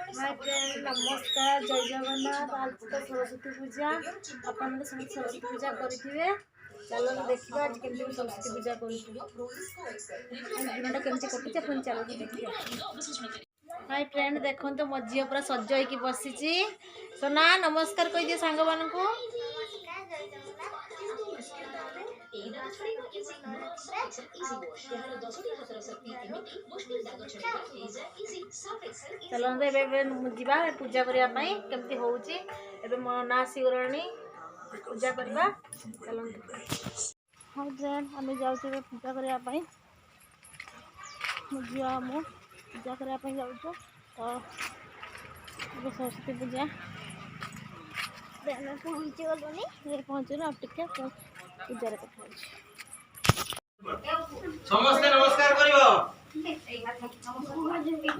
Hi friend नमस्कार जय जगन्नाथ। आज तो सरस्वती पूजा अपन समस्त सरस्वती पूजा करेंगे। चलो देखा आज केमती सरस्वती पूजा करना केमती कटुचे पुणी चलो देखिए। हाय फ्रेंड देखो तो मो झील पूरा सज होगी बसी। सोना नमस्कार कह दिए सांग मान को। चलो जा पूजा करने केमती हो मो ना आसीगलानी पूजा करवा। चलो हाँ फ्रेंड आम जाऊँ पूजा करने झी आम पूजा करने जाऊँ तो सरस्वती पूजा पहुँची गलुनी पहुँचल आ पूजा कथा समस्ते नमस्कार करिवो।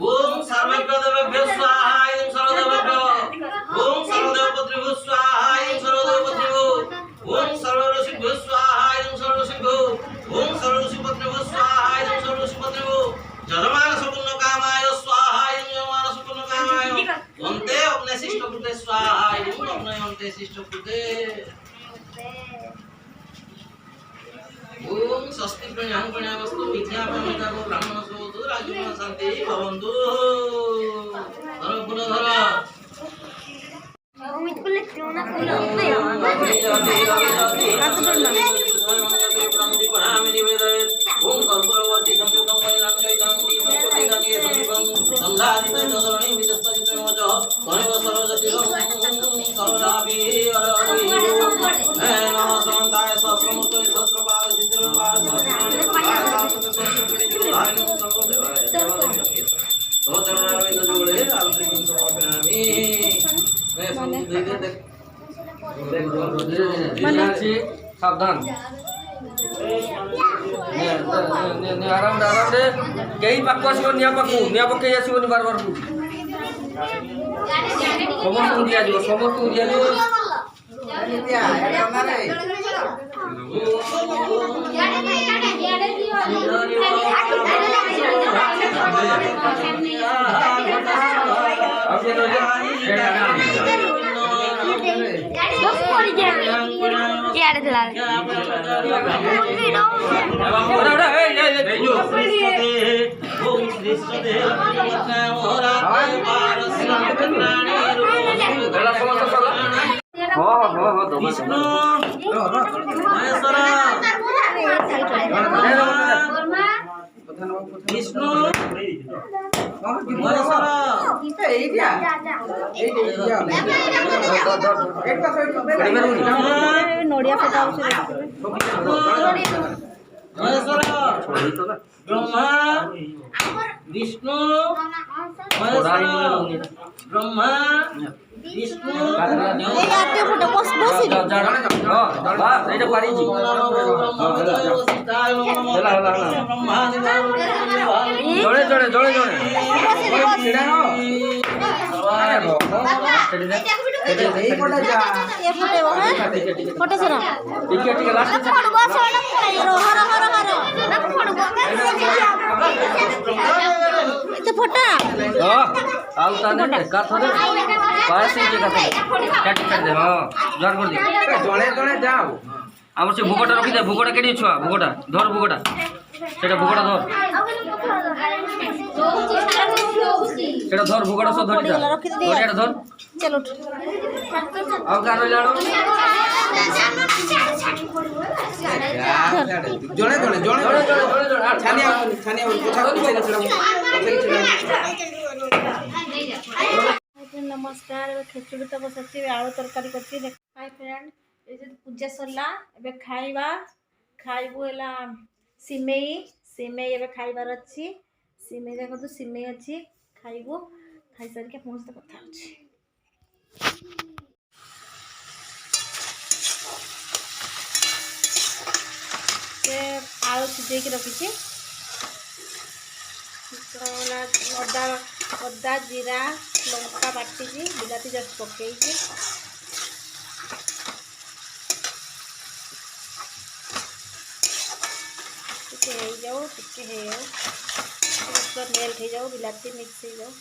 ओम सर्वज्ञदेवेभ्यो स्वाहा ओम सर्वदेवेभ्यो ओम सर्वदेवपत्रिभ्यो स्वाहा ओम सर्वदेवपत्रिभ्यो ओम सर्वऋषिभ्यो स्वाहा ओम सर्वऋषिभ्यो ओम सर्वऋषिपत्रिभ्यो स्वाहा ओम सर्वऋषिपत्रिभ्यो जजमान सपूर्ण कामाय स्वाहा ओम जजमान सपूर्ण कामाय अन्ते अग्निशिष्ट कृते स्वाहा ओम अग्नि अन्ते शिष्ट कृते ओम स्वस्ति प्रणाम वस्तु विद्या प्रमिता को ब्राह्मण सोतु राजन शांति भवन्तु। धर पुन धर अमित को ले क्यों ना फूल ओम कर्पूरवती संयुक्तं वैलं जयं दीपं कोटिगणेय समीपं संधारितोरणि विदस्तजितमोज तमेव सर्वजतिं सर्वदापि अरवि हे नमः समन्ताय सहस्रमूर्तये सहस्रपाद सिद्धिर्वाद सहस्रनाम सर्वदेवाय तोचरणारविंद जुगले आलत्रिकं समर्पयामि। मैं संदेह देख सावधान आराम दे कई पाक आसो निया पकई आसोनी बार बार समस्त दिया विष्णु महेश्वर विष्णु महेश्वर नोड़िया फटा महेश्वर ब्रह्मा विष्णु महेश्वर ब्रह्मा विष्णु फोटो बस बस फोटो सुना फोटा आम से भोगटा रखी दे भोगटा के छुआ भोगटा धर भोगटा से भोगटा धर से धर भोगटा सब धर धर चलो अब गानो जानो जोड़े जोड़े जोड़े छानिया छानिया नमस्कार खिचड़ी तो बस आलू तरकारी कर। हाय फ्रेंड ये पूजा सरला ए खाइबा खाइबू है सिमेई सिमेई ए खाइबार अच्छी सिमेई देखो तो सिमेई अच्छी खाइबू खाई सारिके समस्त कथा अच्छी। आलू सिझे रखी अदा अदा जीरा लंका बाटी बिलाती जस्ट पकई जाओ टे मेल्ट हो जाओ बिलाती मिक्स हो जाओ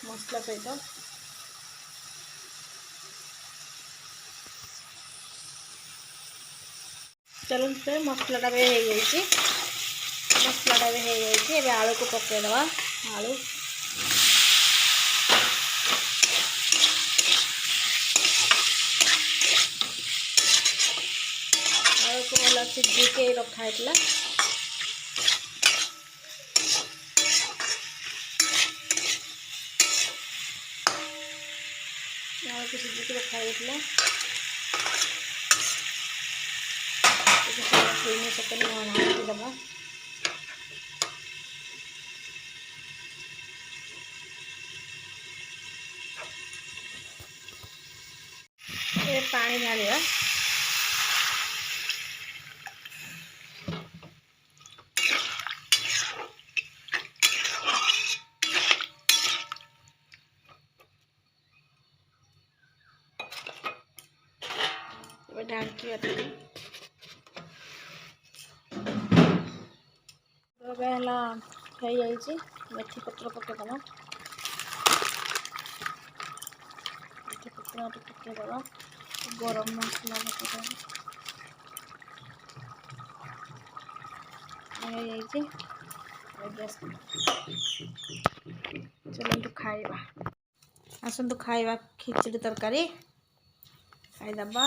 मसला सहित चलो मसलाटा भी हो जाइए मसलाटा भी हो जाइए आलू को पकईदवा आलू आलू को भला सिझे रखाई आलू को सिझे रखाई 3 सेकंड दबा ये पानी ढालिया ढांकी है मेथी पत्र पकईदमा मेथी पत्र पकईदमा गरम मसला चलो खाइबा आसतु खाइबा खिचड़ी तरकारी खाईदबा